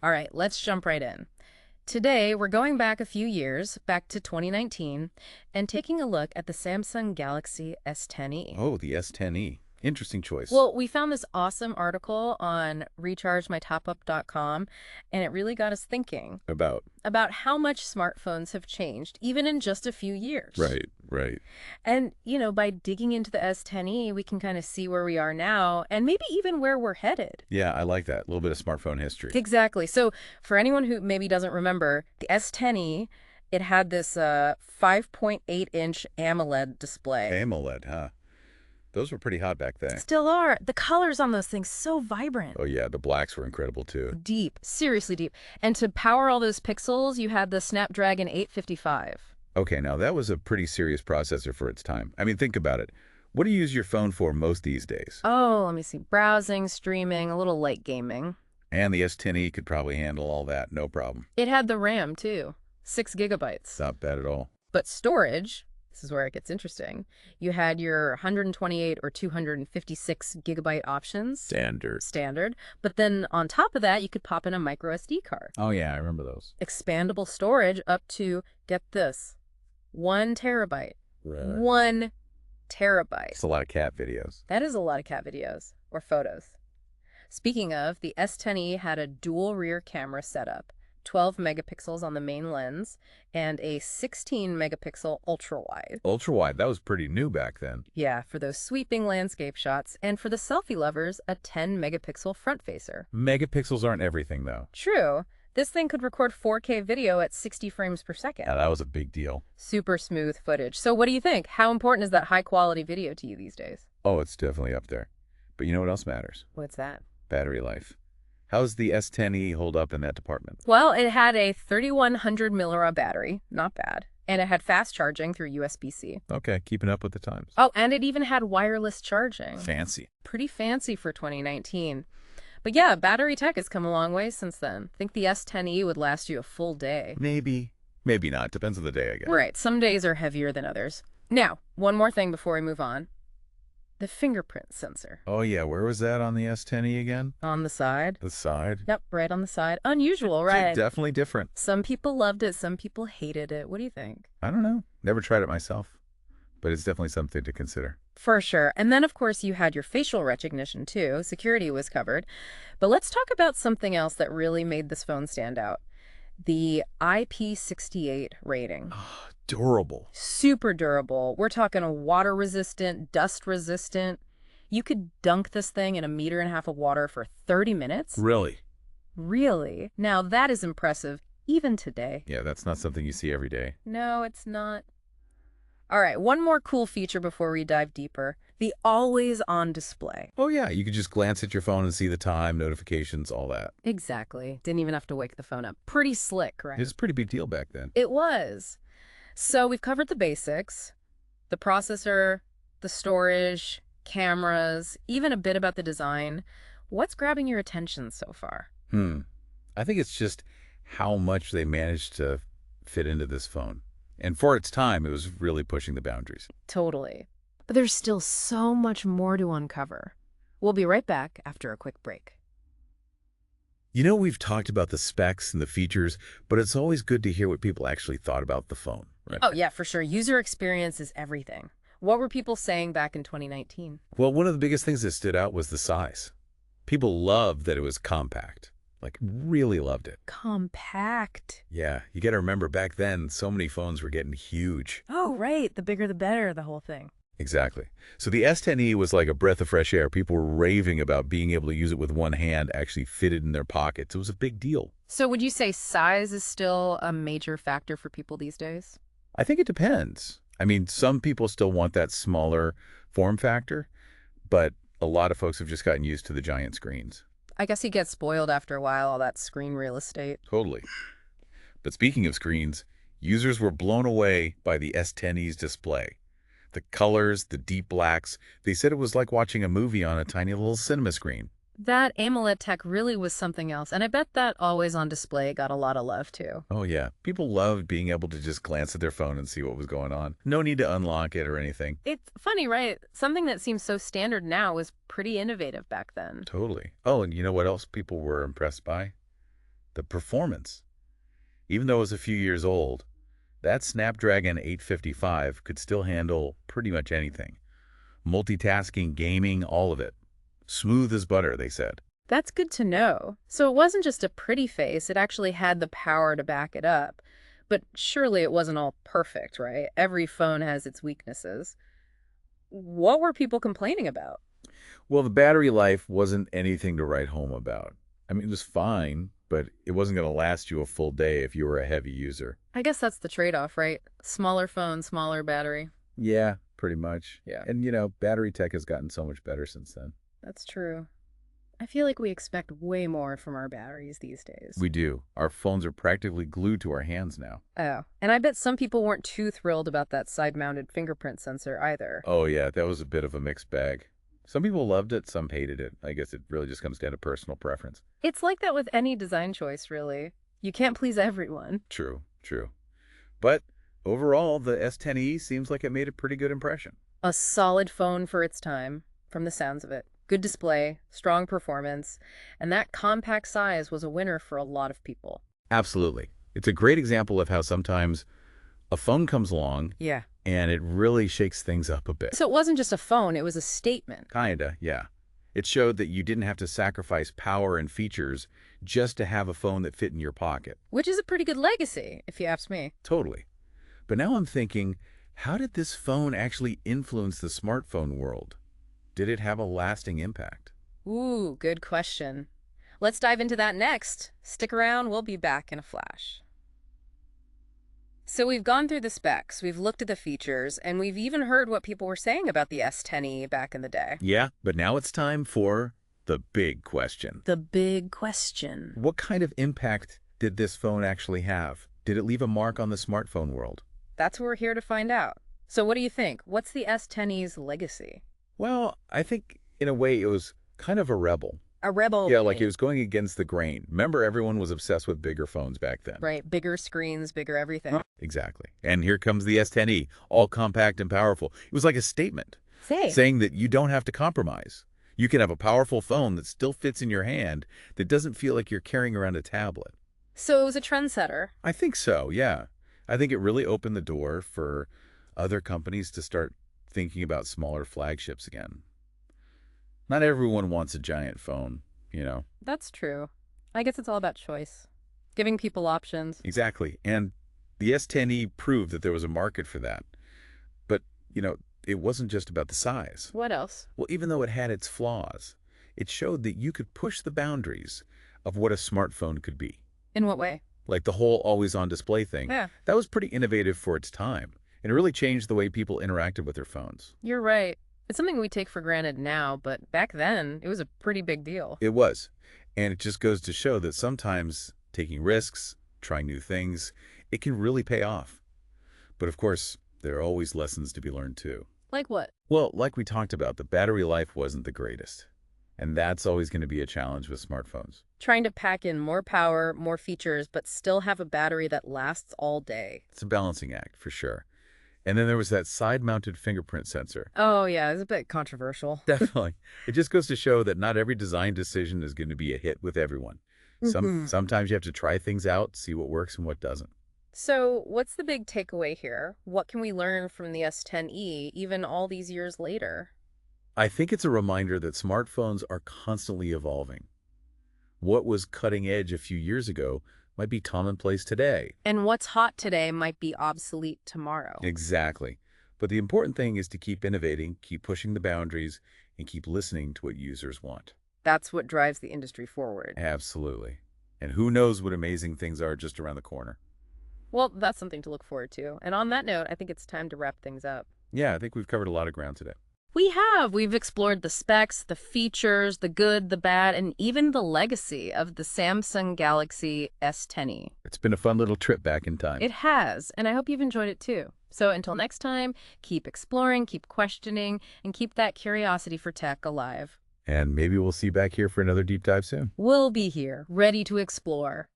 All right, let's jump right in. Today, we're going back a few years, back to 2019, and taking a look at the Samsung Galaxy S10e. Oh, the S10e. Interesting choice. Well, we found this awesome article on RechargeMyTopup.com, and it really got us thinking About. about how much smartphones have changed, even in just a few years. Right. And, by digging into the S10e, we can kind of see where we are now, and maybe even where we're headed. Yeah, I like that. A little bit of smartphone history. Exactly. So for anyone who maybe doesn't remember, the S10e, it had this 5.8-inch AMOLED display. AMOLED, huh? Those were pretty hot back then. Still are. The colors on those things, so vibrant. Oh, yeah, the blacks were incredible, too. Deep. Seriously deep. And to power all those pixels, you had the Snapdragon 855. Okay, now that was a pretty serious processor for its time. I mean, think about it. What do you use your phone for most these days? Oh, let me see. Browsing, streaming, a little light gaming. And the S10e could probably handle all that, no problem. It had the RAM, too. 6 gigabytes. Not bad at all. But storage, this is where it gets interesting. You had your 128 or 256 gigabyte options. Standard. But then on top of that, you could pop in a micro SD card. Oh, yeah, I remember those. Expandable storage up to, get this, 1 terabyte. Right. 1 terabyte. It's a lot of cat videos. That is a lot of cat videos or photos. Speaking of, the S10e had a dual rear camera setup, 12 megapixels on the main lens, and a 16 megapixel ultra-wide. Ultra-wide, that was pretty new back then. Yeah, for those sweeping landscape shots, and for the selfie lovers, a 10 megapixel front facer. Megapixels aren't everything, though. True. This thing could record 4K video at 60 frames per second. Yeah, that was a big deal. Super smooth footage. So what do you think? How important is that high-quality video to you these days? Oh, it's definitely up there. But you know what else matters? What's that? Battery life. How's the S10e hold up in that department? Well, it had a 3100 mAh battery, not bad, and it had fast charging through USB-C. Okay, keeping up with the times. Oh, and it even had wireless charging. Fancy. Pretty fancy for 2019. But yeah, battery tech has come a long way since then. I think the S10e would last you a full day. Maybe. Maybe not. Depends on the day, I guess. Right, some days are heavier than others. Now, one more thing before we move on. The fingerprint sensor. Oh, yeah. Where was that on the S10e again? On the side. The side? Yep, right on the side. Unusual, right? Definitely different. Some people loved it, some people hated it. What do you think? I don't know. Never tried it myself. But it's definitely something to consider. For sure. And then, of course, you had your facial recognition, too. Security was covered. But let's talk about something else that really made this phone stand out. The IP68 rating. Durable. Super durable. We're talking water-resistant, dust-resistant. You could dunk this thing in 1.5 meters of water for 30 minutes. Really? Really? Now, that is impressive, even today. Yeah, that's not something you see every day. No, it's not. All right, one more cool feature before we dive deeper. The always-on display. Oh, yeah. You could just glance at your phone and see the time, notifications, all that. Exactly. Didn't even have to wake the phone up. Pretty slick, right? It was a pretty big deal back then. It was. So we've covered the basics, the processor, the storage, cameras, even a bit about the design. What's grabbing your attention so far? I think it's just how much they managed to fit into this phone. And for its time, it was really pushing the boundaries. Totally. But there's still so much more to uncover. We'll be right back after a quick break. You know, we've talked about the specs and the features, but it's always good to hear what people actually thought about the phone, right? Oh, yeah, for sure. User experience is everything. What were people saying back in 2019? Well, one of the biggest things that stood out was the size. People loved that it was compact. Like, really loved it. Compact. Yeah, you got to remember back then, so many phones were getting huge. Oh, right. The bigger the better, the whole thing. Exactly. So the S10e was like a breath of fresh air. People were raving about being able to use it with one hand, actually fitted in their pockets. It was a big deal. So would you say size is still a major factor for people these days? I think it depends. I mean, some people still want that smaller form factor, but a lot of folks have just gotten used to the giant screens. I guess you get spoiled after a while, all that screen real estate. Totally. But speaking of screens, users were blown away by the S10e's display. The colors, the deep blacks, they said it was like watching a movie on a tiny little cinema screen. That AMOLED tech really was something else, and I bet that always-on display got a lot of love, too. Oh, yeah. People loved being able to just glance at their phone and see what was going on. No need to unlock it or anything. It's funny, right? Something that seems so standard now was pretty innovative back then. Totally. Oh, and you know what else people were impressed by? the performance. Even though it was a few years old, that Snapdragon 855 could still handle pretty much anything. Multitasking, gaming, all of it. Smooth as butter, they said. That's good to know. So it wasn't just a pretty face, it actually had the power to back it up. But surely it wasn't all perfect, right? Every phone has its weaknesses. What were people complaining about? Well, the battery life wasn't anything to write home about. I mean, it was fine, but it wasn't going to last you a full day if you were a heavy user. I guess that's the trade-off, right? Smaller phone, smaller battery. Yeah, pretty much. Yeah. And, battery tech has gotten so much better since then. That's true. I feel like we expect way more from our batteries these days. We do. Our phones are practically glued to our hands now. Oh, and I bet some people weren't too thrilled about that side-mounted fingerprint sensor either. Oh, yeah, that was a bit of a mixed bag. Some people loved it, some hated it. I guess it really just comes down to personal preference. It's like that with any design choice, really. You can't please everyone. True, true. But overall, the S10e seems like it made a pretty good impression. A solid phone for its time, from the sounds of it. Good display, strong performance, and that compact size was a winner for a lot of people. Absolutely. It's a great example of how sometimes a phone comes along Yeah. and it really shakes things up a bit. So it wasn't just a phone, it was a statement. Kinda, yeah. It showed that you didn't have to sacrifice power and features just to have a phone that fit in your pocket. Which is a pretty good legacy, if you ask me. Totally. But now I'm thinking, how did this phone actually influence the smartphone world? Did it have a lasting impact? Ooh, good question. Let's dive into that next. Stick around, we'll be back in a flash. So we've gone through the specs, we've looked at the features, and we've even heard what people were saying about the S10e back in the day. Yeah, but now it's time for the big question. The big question. What kind of impact did this phone actually have? Did it leave a mark on the smartphone world? That's what we're here to find out. So what do you think? What's the S10e's legacy? Well, I think in a way it was kind of a rebel. A rebel. Yeah, like it was going against the grain. Remember, everyone was obsessed with bigger phones back then. Right, bigger screens, bigger everything. Exactly. And here comes the S10e, all compact and powerful. It was like a statement saying that you don't have to compromise. You can have a powerful phone that still fits in your hand that doesn't feel like you're carrying around a tablet. So it was a trendsetter. I think so, yeah. I think it really opened the door for other companies to start thinking about smaller flagships again. Not everyone wants a giant phone, That's true. I guess it's all about choice. Giving people options. Exactly. And the S10e proved that there was a market for that. But, it wasn't just about the size. What else? Well, even though it had its flaws, it showed that you could push the boundaries of what a smartphone could be. In what way? Like the whole always-on display thing. Yeah. That was pretty innovative for its time. And it really changed the way people interacted with their phones. You're right. It's something we take for granted now, but back then, it was a pretty big deal. It was. And it just goes to show that sometimes taking risks, trying new things, it can really pay off. But of course, there are always lessons to be learned too. Like what? Well, like we talked about, the battery life wasn't the greatest. And that's always going to be a challenge with smartphones. Trying to pack in more power, more features, but still have a battery that lasts all day. It's a balancing act, for sure. And then there was that side-mounted fingerprint sensor. Oh, yeah, it's a bit controversial. Definitely. It just goes to show that not every design decision is going to be a hit with everyone. Sometimes you have to try things out, see what works and what doesn't. So what's the big takeaway here? What can we learn from the S10e, even all these years later? I think it's a reminder that smartphones are constantly evolving. What was cutting edge a few years ago might be commonplace today. And what's hot today might be obsolete tomorrow. Exactly. But the important thing is to keep innovating, keep pushing the boundaries, and keep listening to what users want. That's what drives the industry forward. Absolutely. And who knows what amazing things are just around the corner. Well, that's something to look forward to. And on that note, I think it's time to wrap things up. Yeah, I think we've covered a lot of ground today. We have. We've explored the specs, the features, the good, the bad, and even the legacy of the Samsung Galaxy S10e. It's been a fun little trip back in time. It has, and I hope you've enjoyed it too. So until next time, keep exploring, keep questioning, and keep that curiosity for tech alive. And maybe we'll see you back here for another deep dive soon. We'll be here, ready to explore.